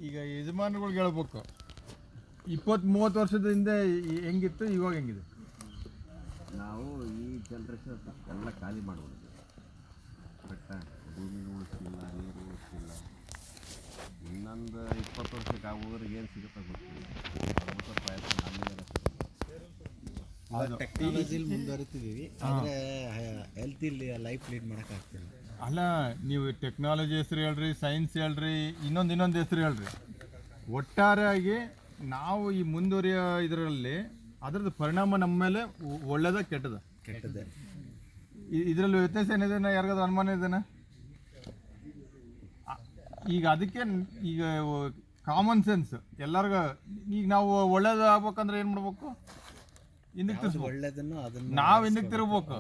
ಈಗ ಯಜಮಾನರುಗಳಿಗೆ ಹೇಳ್ಬೇಕು, 20-30 ವರ್ಷದ ಹಿಂದೆ ಹೆಂಗಿತ್ತು, ಇವಾಗ ಹೆಂಗಿದೆ? ನಾವು ಈ ಜನ್ರೇಷನ್ ಎಲ್ಲ ಖಾಲಿ ಮಾಡ್ಬಿಡ್ತೀವಿ. ಬೆಟ್ಟ ಭೂಮಿ ಉಳಿಸ್ತಿಲ್ಲ, ನೀರು ಉಳಿಸ್ತಿಲ್ಲ. ಇನ್ನೊಂದು 20 ವರ್ಷಕ್ಕೆ ಆಗೋದ್ರಿಗೆ ಏನು ಸಿಗುತ್ತಾ ಗೊತ್ತಿಲ್ಲ. ಅದಕ್ಕೆ ಪ್ರಯತ್ನ ಟೆಕ್ನಾಲಜಿಲಿ ಮುಂದುವರಿತಿದ್ದೀವಿ, ಆದರೆ ಹೆಲ್ತಿ ಲೈಫ್ ಲೀಡ್ ಮಾಡೋಕ್ಕಾಗ್ತಿಲ್ಲ. ಅಲ್ಲ, ನೀವು ಟೆಕ್ನಾಲಜಿ ಹೆಸರು ಹೇಳ್ರಿ, ಸೈನ್ಸ್ ಹೇಳ್ರಿ, ಇನ್ನೊಂದು ಹೆಸರು ಹೇಳ್ರಿ, ಒಟ್ಟಾರೆಯಾಗಿ ನಾವು ಈ ಮುಂದುವರಿಯೋ ಇದರಲ್ಲಿ ಅದರದ್ದು ಪರಿಣಾಮ ನಮ್ಮ ಮೇಲೆ ಒಳ್ಳೇದ ಕೆಟ್ಟದ? ಇದರಲ್ಲಿ ವ್ಯತ್ಯಾಸ ಏನಿದೆ? ಯಾರಿಗಾದ್ರೂ ಅನುಮಾನ ಇದೆನಾ? ಈಗ ಅದಕ್ಕೆ ಈಗ ಕಾಮನ್ ಸೆನ್ಸ್ ಎಲ್ಲರಿಗೂ, ಈಗ ನಾವು ಒಳ್ಳೇದು ಆಗ್ಬೇಕಂದ್ರೆ ಏನು ಮಾಡ್ಬೇಕು? ಹಿಂದಕ್ಕೆ ತಿರ್ಸ್ಬೇಕು. ನಾವು ಹಿಂದಕ್ಕೆ ತಿರ್ಬೇಕು.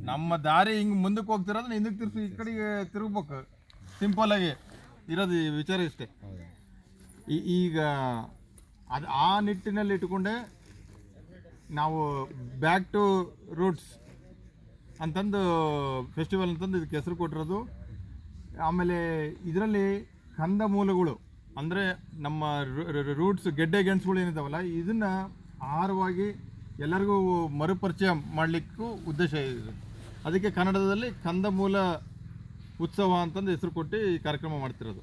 ನಮ್ಮ ದಾರಿ ಹಿಂಗೆ ಮುಂದಕ್ಕೆ ಹೋಗ್ತಿರೋದನ್ನ ಹಿಂದಕ್ಕೆ ತಿರ್ಸಿ ಈ ಕಡೆಗೆ ತಿರುಗ್ಬೇಕು. ಸಿಂಪಲ್ ಆಗಿ ಇರೋದು ವಿಚಾರ ಇಷ್ಟೇ. ಈಗ ಅದು ಆ ನಿಟ್ಟಿನಲ್ಲಿ ಇಟ್ಕೊಂಡೆ ನಾವು ಬ್ಯಾಕ್ ಟು ರೂಟ್ಸ್ ಅಂತಂದು ಫೆಸ್ಟಿವಲ್ ಅಂತಂದು ಇದಕ್ಕೆ ಹೆಸರು ಕೊಟ್ಟಿರೋದು. ಆಮೇಲೆ ಇದರಲ್ಲಿ ಕಂದ ಮೂಲಗಳು ಅಂದರೆ ನಮ್ಮ ರೂಟ್ಸ್, ಗೆಡ್ಡೆ ಗೆಣಸುಗಳು ಏನಿದಾವಲ್ಲ, ಇದನ್ನು ಆಹಾರವಾಗಿ ಎಲ್ಲರಿಗೂ ಮರುಪರಿಚಯ ಮಾಡಲಿಕ್ಕೂ ಉದ್ದೇಶ ಇದೆ. ಅದಕ್ಕೆ ಕನ್ನಡದಲ್ಲಿ ಕಂದಮೂಲ ಉತ್ಸವ ಅಂತಂದು ಹೆಸರು ಕೊಟ್ಟು ಈ ಕಾರ್ಯಕ್ರಮ ಮಾಡ್ತಿರೋದು.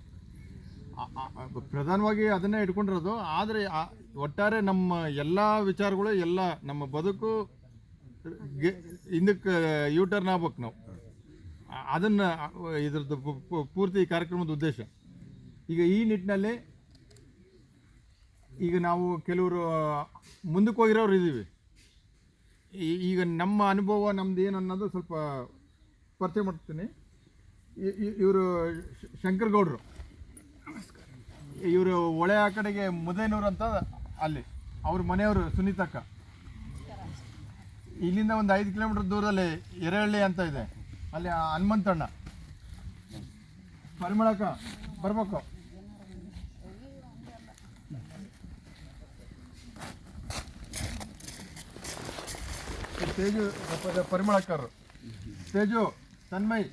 ಪ್ರಧಾನವಾಗಿ ಅದನ್ನೇ ಇಟ್ಕೊಂಡಿರೋದು. ಆದರೆ ಒಟ್ಟಾರೆ ನಮ್ಮ ಎಲ್ಲ ವಿಚಾರಗಳು, ಎಲ್ಲ ನಮ್ಮ ಬದುಕು ಹಿಂದಕ್ಕೆ ಯೂಟರ್ನ್ ಆಗ್ಬೇಕು ನಾವು. ಅದನ್ನು ಇದ್ರದ್ದು ಪೂರ್ತಿ ಕಾರ್ಯಕ್ರಮದ ಉದ್ದೇಶ. ಈಗ ಈ ನಿಟ್ಟಿನಲ್ಲಿ ಈಗ ನಾವು ಕೆಲವರು ಮುಂದಕ್ಕೆ ಹೋಗಿರೋರು ಇದ್ದೀವಿ. ಈಗ ನಮ್ಮ ಅನುಭವ ನಮ್ದು ಏನು ಅನ್ನೋದು ಸ್ವಲ್ಪ ಪರಿಚಯ ಮಾಡ್ತೀನಿ. ಇವರು ಶಂಕರಗೌಡರು, ಇವರು ಒಳೆ ಆ ಕಡೆಗೆ ಮುದೇನೂರು ಅಂತ, ಅಲ್ಲಿ ಅವ್ರ ಮನೆಯವರು ಸುನೀತಕ್ಕ. ಇಲ್ಲಿಂದ ಒಂದು 5 ಕಿಲೋಮೀಟರ್ ದೂರದಲ್ಲಿ ಎರೆಹಳ್ಳಿ ಅಂತ ಇದೆ, ಅಲ್ಲಿ ಹನುಮಂತಣ್ಣ. ಪರಿಮಳಕ್ಕ ಬರ್ಬೇಕು. ತೇಜು, ಪರಿಮಳಕ್ಕರು, ತೇಜು, ತನ್ಮಯ್,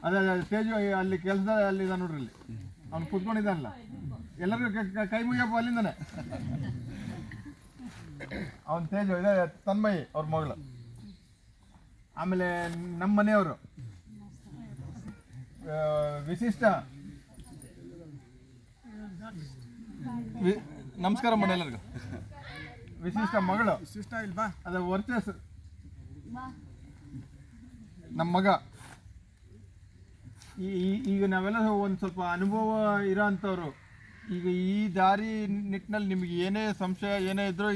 ಅದೇ ತೇಜು ಅಲ್ಲಿ ಕೆಲಸ ಅಲ್ಲಿದ ನೋಡ್ರಿ, ಇಲ್ಲಿ ಅವ್ನು ಕುತ್ಕೊಂಡಿದ್ದಾನಲ್ಲ, ಎಲ್ಲರಿಗೂ ಕೈ ಮುಗಿಯಪ್ಪ ಅಲ್ಲಿಂದಾನೆ. ಅವನು ತೇಜು, ಇದೆ ತನ್ಮಯ್ ಅವ್ರ ಮಗಳು. ಆಮೇಲೆ ನಮ್ಮ ಮನೆಯವರು ವಿಶಿಷ್ಟ, ನಮಸ್ಕಾರ ಮಾಡಿ ಎಲ್ಲರಿಗೂ. ವಿಶಿಷ್ಟ ಮಗಳು, ವಿಶಿಷ್ಟ ಇಲ್ವಾ, ಅದ ವರ್ಚಸ್ ನಮ್ಮ ಮಗ. ಈಗ ನಾವೆಲ್ಲ ಒಂದು ಸ್ವಲ್ಪ ಅನುಭವ ಇರೋ ಅಂಥವ್ರು. ಈಗ ಈ ದಾರಿ ನಿಟ್ಟಿನಲ್ಲಿ ನಿಮಗೆ ಏನೇ ಸಂಶಯ ಏನೇ ಇದ್ರೂ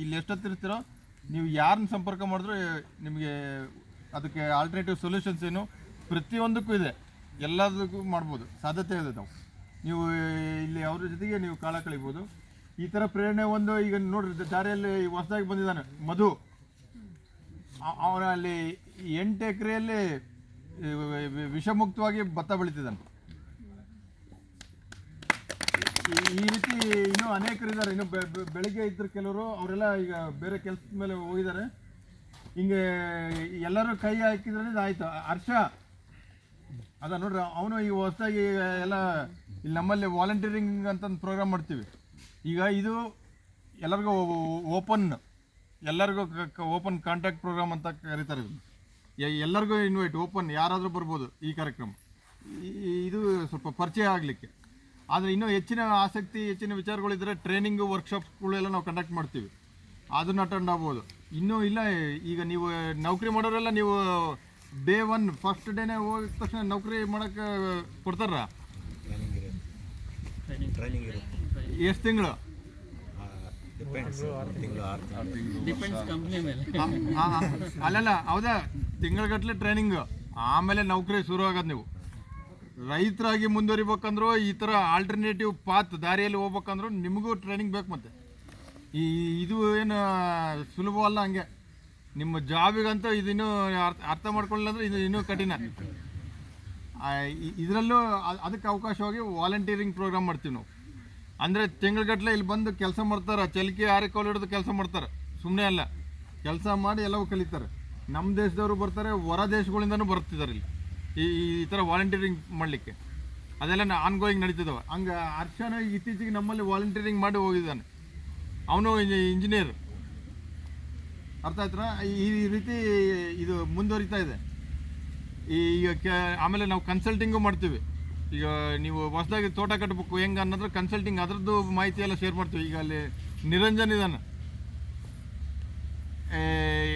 ಇಲ್ಲಿ ಎಷ್ಟೊತ್ತಿರ್ತೀರೋ ನೀವು ಯಾರನ್ನ ಸಂಪರ್ಕ ಮಾಡಿದ್ರು ನಿಮಗೆ ಅದಕ್ಕೆ ಆಲ್ಟರ್ನೇಟಿವ್ ಸೊಲ್ಯೂಷನ್ಸ್ ಏನು ಪ್ರತಿಯೊಂದಕ್ಕೂ ಇದೆ, ಎಲ್ಲದಕ್ಕೂ ಮಾಡ್ಬೋದು, ಸಾಧ್ಯತೆ ಇದೆ. ನೀವು ಇಲ್ಲಿ ಅವ್ರ ಜೊತೆಗೆ ನೀವು ಕಾಲ ಕಳಿಬೋದು. ಈ ಥರ ಪ್ರೇರಣೆ ಒಂದು ಈಗ ನೋಡ್ರಿ, ದಾರಿಯಲ್ಲಿ ಹೊಸದಾಗಿ ಬಂದಿದ್ದಾನೆ ಮಧು. ಅವನ ಅಲ್ಲಿ 8 ಎಕರೆಯಲ್ಲಿ ವಿಷಮುಕ್ತವಾಗಿ ಭತ್ತ ಬೆಳೀತಿದ್ದಾನೆ. ಈ ರೀತಿ ಇನ್ನೂ ಅನೇಕರಿದ್ದಾರೆ. ಇನ್ನು ಬೆಳಿಗ್ಗೆ ಇದ್ದರು ಕೆಲವರು, ಅವರೆಲ್ಲ ಈಗ ಬೇರೆ ಕೆಲಸದ ಮೇಲೆ ಹೋಗಿದ್ದಾರೆ. ಹಿಂಗೆ ಎಲ್ಲರೂ ಕೈ ಹಾಕಿದ್ರೆ ಆಯಿತು. ಹರ್ಷ ಅದ ನೋಡ್ರಿ, ಅವನು ಈಗ ಹೊಸದಾಗಿ ಎಲ್ಲ ಇಲ್ಲಿ ನಮ್ಮಲ್ಲಿ ವಾಲಂಟಿಯರಿಂಗ್ ಅಂತಂದು ಪ್ರೋಗ್ರಾಮ್ ಮಾಡ್ತೀವಿ. ಈಗ ಇದು ಎಲ್ಲರಿಗೂ ಓಪನ್ ಕಾಂಟ್ಯಾಕ್ಟ್ ಪ್ರೋಗ್ರಾಮ್ ಅಂತ ಕರೀತಾರೆ. ಎಲ್ಲರಿಗೂ ಇನ್ವೈಟ್, ಓಪನ್, ಯಾರಾದರೂ ಬರ್ಬೋದು ಈ ಕಾರ್ಯಕ್ರಮ. ಇದು ಸ್ವಲ್ಪ ಪರಿಚಯ ಆಗಲಿಕ್ಕೆ. ಆದರೆ ಇನ್ನೂ ಹೆಚ್ಚಿನ ಆಸಕ್ತಿ, ಹೆಚ್ಚಿನ ವಿಚಾರಗಳಿದ್ದರೆ ಟ್ರೈನಿಂಗು, ವರ್ಕ್ಶಾಪ್ಗಳೆಲ್ಲ ನಾವು ಕಂಡಕ್ಟ್ ಮಾಡ್ತೀವಿ, ಅದನ್ನು ಅಟೆಂಡ್ ಆಗ್ಬೋದು. ಇನ್ನೂ ಇಲ್ಲ, ಈಗ ನೀವು ನೌಕರಿ ಮಾಡೋರೆಲ್ಲ ನೀವು ಡೇ 1 ಫಸ್ಟ್ ಡೇನೇ ಹೋಗಿದ ತಕ್ಷಣ ನೌಕರಿ ಮಾಡೋಕ್ಕೆ ಕೊಡ್ತಾರ? ಎಷ್ಟು ತಿಂಗಳು? ಅಲ್ಲಲ್ಲ, ಹೌದಾ, ತಿಂಗಳಗಟ್ಟಲೆ ಟ್ರೈನಿಂಗು, ಆಮೇಲೆ ನೌಕರಿ ಶುರು ಆಗೋದು. ನೀವು ರೈತರಾಗಿ ಮುಂದುವರಿಬೇಕಂದ್ರೂ, ಈ ಥರ ಆಲ್ಟರ್ನೇಟಿವ್ ಪಾತ್ ದಾರಿಯಲ್ಲಿ ಹೋಗ್ಬೇಕಂದ್ರೂ ನಿಮಗೂ ಟ್ರೈನಿಂಗ್ ಬೇಕು. ಮತ್ತು ಇದು ಏನು ಸುಲಭವಲ್ಲ. ಹಂಗೆ ನಿಮ್ಮ ಜಾಬಿಗಂತೂ ಇದನ್ನೂ ಅರ್ಥ ಮಾಡ್ಕೊಳ್ಳಿಲ್ಲ ಅಂದರೆ ಇದು ಇನ್ನೂ ಕಠಿಣ. ಇದರಲ್ಲೂ ಅದಕ್ಕೆ ಅವಕಾಶವಾಗಿ ವಾಲಂಟಿಯರಿಂಗ್ ಪ್ರೋಗ್ರಾಮ್ ಮಾಡ್ತೀವಿ ನಾವು. ಅಂದರೆ ತಿಂಗಳಗಟ್ಟಲೆ ಇಲ್ಲಿ ಬಂದು ಕೆಲಸ ಮಾಡ್ತಾರೆ, ಚಲಿಕೆ ಆರಿಕೋಲು ಹಿಡಿದು ಕೆಲಸ ಮಾಡ್ತಾರೆ. ಸುಮ್ಮನೆ ಅಲ್ಲ, ಕೆಲಸ ಮಾಡಿ ಎಲ್ಲವೂ ಕಲಿತಾರೆ. ನಮ್ಮ ದೇಶದವರು ಬರ್ತಾರೆ, ಹೊರ ದೇಶಗಳಿಂದನೂ ಬರ್ತಿದ್ದಾರೆ ಇಲ್ಲಿ ಈ ಥರ ವಾಲಂಟಿಯರಿಂಗ್ ಮಾಡಲಿಕ್ಕೆ. ಅದೆಲ್ಲ ಆನ್ಗೋಯಿಂಗ್ ನಡೀತಿದ್ದಾವೆ. ಹಂಗೆ ಹರ್ಷನ ಇತ್ತೀಚೆಗೆ ನಮ್ಮಲ್ಲಿ ವಾಲಂಟಿಯರಿಂಗ್ ಮಾಡಿ ಹೋಗಿದ್ದಾನೆ. ಅವನು ಇಂಜಿನಿಯರ್. ಅರ್ಥ ಆಯ್ತಾ? ಈ ರೀತಿ ಇದು ಮುಂದುವರಿತಾ ಇದೆ. ಈಗ ಆಮೇಲೆ ನಾವು ಕನ್ಸಲ್ಟಿಂಗು ಮಾಡ್ತೀವಿ. ಈಗ ನೀವು ಹೊಸದಾಗಿ ತೋಟ ಕಟ್ಟಬೇಕು ಹೆಂಗೆ ಅನ್ನೋದ್ರ ಕನ್ಸಲ್ಟಿಂಗ್ ಅದರದ್ದು ಮಾಹಿತಿ ಎಲ್ಲ ಶೇರ್ ಮಾಡ್ತೀವಿ. ಈಗ ಅಲ್ಲಿ ನಿರಂಜನ್ ಇದ್ದಾನೆ,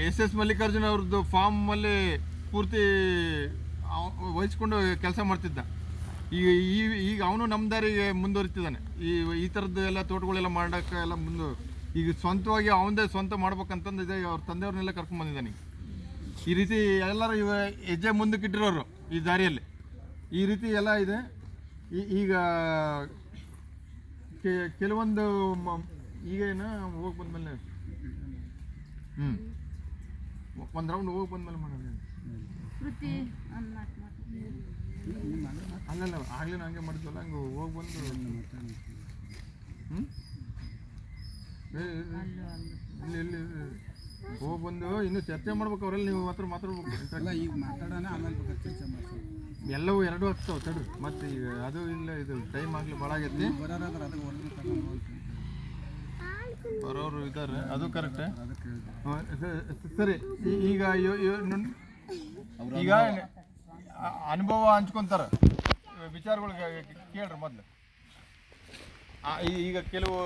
ಎಸ್ ಮಲ್ಲಿಕಾರ್ಜುನ್ ಅವ್ರದ್ದು ಫಾರ್ಮಲ್ಲಿ ಪೂರ್ತಿ ವಹಿಸ್ಕೊಂಡು ಕೆಲಸ ಮಾಡ್ತಿದ್ದ. ಈಗ ಅವನು ನಮ್ಮ ದಾರಿಗೆ ಮುಂದುವರಿತಿದ್ದಾನೆ. ಈ ಥರದ್ದು ಎಲ್ಲ ತೋಟಗಳೆಲ್ಲ ಮಾಡೋಕ್ಕೆ ಎಲ್ಲ ಈಗ ಸ್ವಂತವಾಗಿ ಅವನದೇ ಸ್ವಂತ ಮಾಡ್ಬೇಕಂತಂದು ಇದೆ. ಅವ್ರ ತಂದೆಯವ್ರನ್ನೆಲ್ಲ ಕರ್ಕೊಂಡ್ಬಂದಿದ್ದಾನೆ. ಈ ರೀತಿ ಎಲ್ಲರೂ ಹೆಜ್ಜೆ ಮುಂದಕ್ಕೆ ಇಟ್ಟಿರೋರು ಈ ದಾರಿಯಲ್ಲಿ. ಈ ರೀತಿ ಎಲ್ಲ ಇದೆ. ಈಗ ಕೆಲವೊಂದು ಈಗೇನು ಹೋಗಿ ಬಂದಮೇಲೆ ಒಂದು ರೌಂಡ್ ಹೋಗಿ ಬಂದಮೇಲೆ ಮಾಡೋಣ. ಅಲ್ಲಲ್ಲ ಆಗಲೇ ಹಂಗೆ ಮಾಡಿದ್ವಲ್ಲ, ಹಂಗೆ ಹೋಗಿ ಬಂದು ಇಲ್ಲಿ ಹೋಗಿ ಬಂದು ಇನ್ನೂ ಚರ್ಚೆ ಮಾಡ್ಬೇಕು. ಅವರಲ್ಲಿ ನೀವು ಮಾತ್ರ ಮಾತಾಡ್ಬೇಕು. ಈಗ ಮಾತಾಡೋಣ, ಆಮೇಲೆ ಚರ್ಚೆ ಮಾಡ್ತೀವಿ. ಎಲ್ಲವೂ ಎರಡು ಆಗ್ತಾವೆ ತಡು. ಮತ್ತು ಈಗ ಅದು ಇಲ್ಲ, ಇದು ಟೈಮ್ ಆಗಲಿ ಭಾಳ ಆಗೈತಿ. ಬರೋರು ಇದ್ದಾರೆ, ಅದು ಕರೆಕ್ಟ್. ಸರಿ, ಈಗ ಈಗ ಅನುಭವ ಹಂಚ್ಕೊತಾರೆ, ವಿಚಾರಗಳು ಕೇಳ್ರಿ ಮೊದಲು. ಈಗ ಕೆಲವು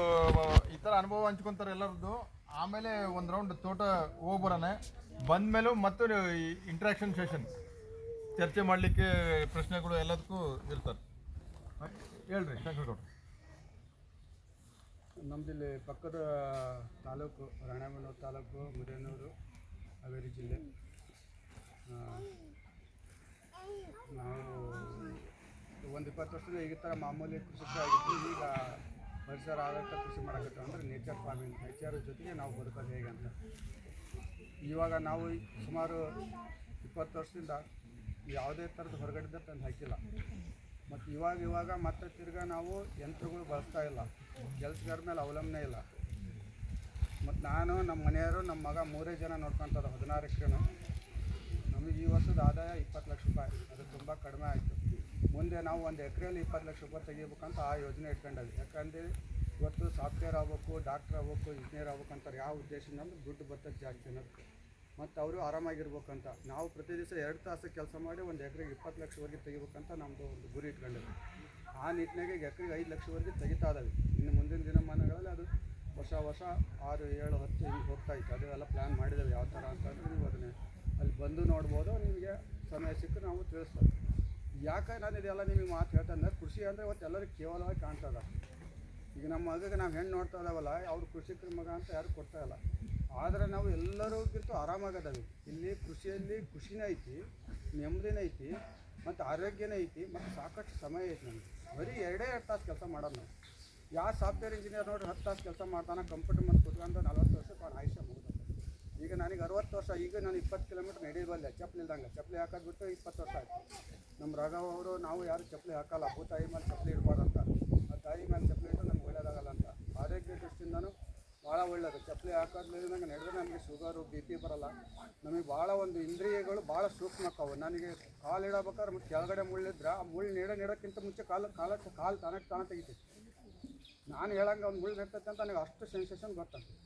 ಈ ಥರ ಅನುಭವ ಹಂಚ್ಕೊತಾರೆ ಎಲ್ಲರದ್ದು. ಆಮೇಲೆ ಒಂದು ರೌಂಡ್ ತೋಟ ಹೋಗ್ಬರೋಣ. ಬಂದಮೇಲೂ ಮತ್ತು ಇಂಟ್ರಾಕ್ಷನ್ ಸೆಷನ್ ಚರ್ಚೆ ಮಾಡಲಿಕ್ಕೆ ಪ್ರಶ್ನೆಗಳು ಎಲ್ಲದಕ್ಕೂ ಇರ್ತಾರೆ. ಹೇಳ್ರಿ ಶಂಕರಗೌಡ. ನಮ್ಮದಿಲ್ಲಿ ಪಕ್ಕದ ತಾಲೂಕು ರಾಣೆಬೆನ್ನೂರು ತಾಲೂಕು, ಮುದೇನೂರು, ಹಾವೇರಿ ಜಿಲ್ಲೆ. ನಾವು ಒಂದು 20 ವರ್ಷದ ಈ ಥರ ಮಾಮೂಲಿ ಕೃಷಿಕ ಆಗಿದ್ದು, ಈಗ ಪರಿಸರ ಆಧಾರಿತ ಕೃಷಿ ಮಾಡೋಕ್ಕೆ ಅಂದರೆ ನೇಚರ್ ಫಾರ್ಮಿಂಗ್, ನೇಚರ್ ಜೊತೆಗೆ ನಾವು ಬದುಕೋದು ಹೇಗೆ ಅಂತ. ಇವಾಗ ನಾವು ಸುಮಾರು 20 ವರ್ಷದಿಂದ ಯಾವುದೇ ಥರದ ಹೊರಗಡೆದ ತಂದು ಹಾಕಿಲ್ಲ. ಮತ್ತು ಇವಾಗ ಮತ್ತೆ ತಿರ್ಗಾ ನಾವು ಯಂತ್ರಗಳು ಬಳಸ್ತಾ ಇಲ್ಲ, ಕೆಲಸಗಾರ ಮೇಲೆ ಅವಲಂಬನೆ ಇಲ್ಲ. ಮತ್ತು ನಾನು, ನಮ್ಮ ಮನೆಯವರು, ನಮ್ಮ ಮಗ 3 ಜನ ನೋಡ್ಕೊತದ 16 ಎಕರೆನೂ. ನಮಗೆ ಈ ವರ್ಷದ ಆದಾಯ 20 ಲಕ್ಷ ರೂಪಾಯಿ. ಅದು ತುಂಬ ಕಡಿಮೆ ಆಯಿತು. ಮುಂದೆ ನಾವು 1 ಎಕರೆಯಲ್ಲಿ 20 ಲಕ್ಷ ರೂಪಾಯಿ ತೆಗಿಬೇಕಂತ ಆ ಯೋಜನೆ ಇಟ್ಕೊಂಡಾವಿ. ಯಾಕಂದರೆ ಇವತ್ತು ಸಾಫ್ಟ್ವೇರ್ ಆಗ್ಬೇಕು, ಡಾಕ್ಟ್ರ್ ಆಗ್ಬೇಕು, ಇಂಜಿನಿಯರ್ ಆಗ್ಬೇಕಂತಾರೆ. ಯಾವ ಉದ್ದೇಶದಿಂದ ಅಂದ್ರೆ ದುಡ್ಡು ಬರ್ತದೆ ಜಾಸ್ತಿ ಅನ್ನೋದಕ್ಕೆ. ಮತ್ತು ಅವರು ಆರಾಮಾಗಿರ್ಬೇಕಂತ. ನಾವು ಪ್ರತಿ ದಿವಸ 2 ತಾಸು ಕೆಲಸ ಮಾಡಿ 1 ಎಕರೆಗೆ 20 ಲಕ್ಷವರೆಗೆ ತೆಗಿಬೇಕಂತ ನಮ್ಮದು ಒಂದು ಗುರಿ ಇಟ್ಕೊಂಡಿದ್ವಿ. ಆ ನಿಟ್ಟಿನಾಗೆ ಎಕರೆಗೆ 5 ಲಕ್ಷವರೆಗೆ ತೆಗಿತಾ ಇದ್ದಾವೆ. ಇನ್ನು ಮುಂದಿನ ದಿನಮಾನಗಳಲ್ಲಿ ಅದು ವರ್ಷ 6, 7, 10 ಹಿಂಗೆ ಹೋಗ್ತಾ ಇತ್ತು. ಅದೆಲ್ಲ ಪ್ಲ್ಯಾನ್ ಮಾಡಿದ್ದೇವೆ. ಯಾವ ಥರ ಅಂತಂದರೆ ನೀವು ಅದನ್ನೇ ಅಲ್ಲಿ ಬಂದು ನೋಡ್ಬೋದು. ನಿಮಗೆ ಸಮಯ ಸಿಕ್ಕರೆ ನಾವು ತಿಳಿಸ್ಬೋದು. ಯಾಕೆ ನಾನು ಇದೆಲ್ಲ ನಿಮಗೆ ಮಾತು ಹೇಳ್ತಂದ್ರೆ, ಕೃಷಿ ಅಂದರೆ ಇವತ್ತು ಎಲ್ಲರಿಗೂ ಕೇವಲವಾಗಿ ಕಾಣ್ತದೆ. ಈಗ ನಮ್ಮ ಮಗಗೆ ನಾವು ಹೆಣ್ಣು ನೋಡ್ತಾ ಇದ್ದಾವಲ್ಲ, ಅವ್ರು ಕೃಷಿಕರ ಮಗ ಅಂತ ಯಾರು ಕೊಡ್ತಾ ಇಲ್ಲ. ಆದರೆ ನಾವು ಎಲ್ಲರಿಗಿಂತ ಆರಾಮಾಗದವಿ. ಇಲ್ಲಿ ಕೃಷಿಯಲ್ಲಿ ಖುಷಿನೇ ಐತಿ, ನೆಮ್ಮದಿನೇ ಐತಿ, ಮತ್ತು ಆರೋಗ್ಯನೇ ಐತಿ, ಮತ್ತು ಸಾಕಷ್ಟು ಸಮಯ ಐತಿ. ನಮಗೆ ಬರೀ 2 ತಾಸು ಕೆಲಸ ಮಾಡೋದು ನಾವು. ಯಾವ ಸಾಫ್ಟ್ವೇರ್ ಇಂಜಿನಿಯರ್ ನೋಡ್ರಿ 10 ತಾಸು ಕೆಲಸ ಮಾಡ್ತಾನೆ, ಕಂಪ್ಯೂಟರ್ ಮೇಲೆ ಕೂತ್ಕೊಂಡು 40 ವರ್ಷಕ್ಕೆ ಅವ್ನು ಆಯುಷ್ಯ ಮುಗಿದ. ಈಗ ನನಗೆ 60 ವರ್ಷ. ಈಗ ನಾನು 20 ಕಿಲೋಮೀಟ್ರ್ ನಡೆಯಬಲ್ಲೆ ಚಪ್ಪಲಿ ಇಲ್ದಂಗೆ. ಚಪ್ಪಲಿ ಹಾಕೋದು ಬಿಟ್ಟು 20 ವರ್ಷ ಆಯಿತು. ನಮ್ಮ ರಾಘವ್ ಅವರು, ನಾವು ಯಾರು ಚಪ್ಪಲಿ ಹಾಕಲ್ಲ. ಭೂತಾಯಿ ಮೇಲೆ ಚಪ್ಪಲಿ ಇಡಬಾರ್ದಂತ. ಆ ತಾಯಿ ಮೇಲೆ ಚಪ್ಪಲಿ ಇಟ್ಟು ನಮ್ಗೆ ಒಳ್ಳೇದಾಗಲ್ಲ ಅಂತ. ಆರೋಗ್ಯ ದೃಷ್ಟಿಯಿಂದನೂ ಭಾಳ ಒಳ್ಳೆಯದು. ಚಪ್ಪಲಿ ಹಾಕೋದ್ರಿಂದ ನಡೆದ್ರೆ ನಮಗೆ ಶುಗರು, BP ಬರೋಲ್ಲ. ನಮಗೆ ಭಾಳ ಒಂದು ಇಂದ್ರಿಯಗಳು ಭಾಳ ಸೂಕ್ಷ್ಮಕ್ಕವು. ನನಗೆ ಕಾಲು ಇಡಬೇಕಾದ್ರೆ ಮತ್ತು ಕೆಳಗಡೆ ಮುಳ್ಳಿದ್ರೆ ಆ ಮುಳ್ಳು ನೀಡೋಕ್ಕಿಂತ ಮುಂಚೆ ಕಾಲು ತಾನೇ ತೆಗಿತೈತಿ. ನಾನು ಹೇಳಂಗೆ ಒಂದು ಮುಳ್ಳು ನೆಡ್ತೈತೆ ಅಂತ ನನಗೆ ಅಷ್ಟು ಸೆನ್ಸೇಷನ್ ಗೊತ್ತಾಗ್ತದೆ.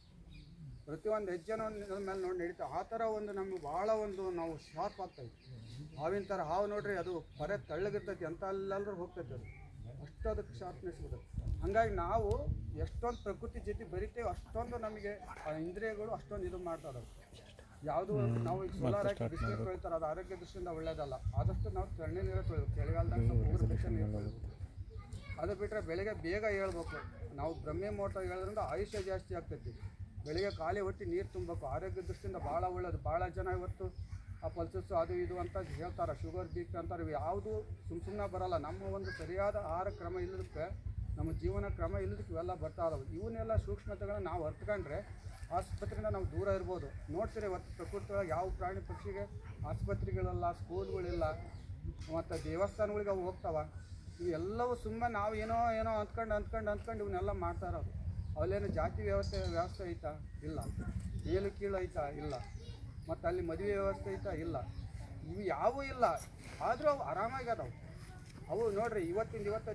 ಪ್ರತಿಯೊಂದು ಹೆಜ್ಜೆನೂ ನನ್ನ ಮೇಲೆ ನೋಡಿ ನಡೀತಾ. ಆ ಥರ ಒಂದು ನಮಗೆ ಭಾಳ ಒಂದು ನಾವು ಶಾರ್ಪ್ ಆಗ್ತಾಯಿತ್ತು. ಹಾವಿನ ಥರ ಹಾವು ನೋಡ್ರಿ, ಅದು ಪರೆ ತಳ್ಳಗಿರ್ತೈತಿ, ಅಂತ ಅಲ್ಲೆಲ್ಲರೂ ಹೋಗ್ತೈತೆ. ಅದು ಅಷ್ಟು ಅದಕ್ಕೆ ಶಾರ್ಪ್ನೆಸ್ ಬರುತ್ತೆ. ಹಾಗಾಗಿ ನಾವು ಎಷ್ಟೊಂದು ಪ್ರಕೃತಿ ಜೊತೆ ಬರಿತೇವೆ, ಅಷ್ಟೊಂದು ನಮಗೆ ಇಂದ್ರಿಯಗಳು ಅಷ್ಟೊಂದು ಇದು ಮಾಡ್ತಾ ಇದ್ದಾವೆ. ಯಾವುದು ನಾವು ಈಗ ಸೋಲಾರ್ ಹಾಕಿ ಬಿಸಿನೀರು ತೊಳಿತಾರೆ, ಅದು ಆರೋಗ್ಯ ದೃಷ್ಟಿಯಿಂದ ಒಳ್ಳೇದಲ್ಲ. ಆದಷ್ಟು ನಾವು ತಣ್ಣೆ ನೀರು ತೊಳಿಬೇಕು. ಚಳಿಗಾಲದಾಗ ಸ್ವಲ್ಪ ಊರು ಬೇಗ ನೀರು ತೊಳಿಬೇಕು. ಅದು ಬಿಟ್ಟರೆ ಬೆಳಗ್ಗೆ ಬೇಗ ಹೇಳ್ಬೇಕು. ನಾವು ಬ್ರಹ್ಮಿ ಮೋಟ ಹೇಳೋದ್ರಿಂದ ಆಯುಷ್ಯ ಜಾಸ್ತಿ ಆಗ್ತೈತಿ. ಬೆಳಿಗ್ಗೆ ಖಾಲಿ ಹೊಟ್ಟೆ ನೀರು ತುಂಬಬೇಕು. ಆರೋಗ್ಯ ದೃಷ್ಟಿಯಿಂದ ಭಾಳ ಒಳ್ಳೆಯದು. ಭಾಳ ಜನ ಇವತ್ತು ಆ ಪಲ್ಸಸ್ಸು ಅದು ಇದು ಅಂತ ಹೇಳ್ತಾರೆ, ಶುಗರ್ BP ಅಂತಾರೆ. ಇವು ಯಾವುದು ಸುಮ್ಮನೆ ಬರೋಲ್ಲ. ನಮ್ಮ ಒಂದು ಸರಿಯಾದ ಆಹಾರ ಕ್ರಮ ಇಲ್ಲದಕ್ಕೆ, ನಮ್ಮ ಜೀವನ ಕ್ರಮ ಇಲ್ಲದಕ್ಕೆ ಇವೆಲ್ಲ ಬರ್ತಾ ಇದಾವೆ. ಇವನ್ನೆಲ್ಲ ಸೂಕ್ಷ್ಮತೆಗಳನ್ನ ನಾವು ಅರ್ಥಕೊಂಡ್ರೆ ಆಸ್ಪತ್ರೆಯಿಂದ ನಾವು ದೂರ ಇರ್ಬೋದು. ನೋಡ್ತೀರಿ ಇವತ್ತು ಪ್ರಕೃತಿ ಒಳಗೆ ಯಾವ ಪ್ರಾಣಿ ಪಕ್ಷಿಗೆ ಆಸ್ಪತ್ರೆಗಳಿಲ್ಲ, ಸ್ಕೂಲ್ಗಳಿಲ್ಲ, ಮತ್ತು ದೇವಸ್ಥಾನಗಳಿಗೆ ಅವು ಹೋಗ್ತಾವೆ. ಇವೆಲ್ಲವೂ ಸುಮ್ಮನೆ ನಾವು ಏನೋ ಅಂದ್ಕೊಂಡು ಇವನ್ನೆಲ್ಲ ಮಾಡ್ತಾ ಇರೋದು. ಅಲ್ಲೇನು ಜಾತಿ ವ್ಯವಸ್ಥೆ ಐತಾ? ಇಲ್ಲ. ಮೇಲು ಕೀಳು ಐತಾ? ಇಲ್ಲ. ಮತ್ತು ಅಲ್ಲಿ ಮದುವೆ ವ್ಯವಸ್ಥೆ ಐತಾ? ಇಲ್ಲ. ಇವು ಯಾವೂ ಇಲ್ಲ. ಆದರೂ ಅವು ಆರಾಮಾಗಿ ಅದಾವೆ. ಅವು ನೋಡ್ರಿ ಇವತ್ತಿಂದ ಇವತ್ತು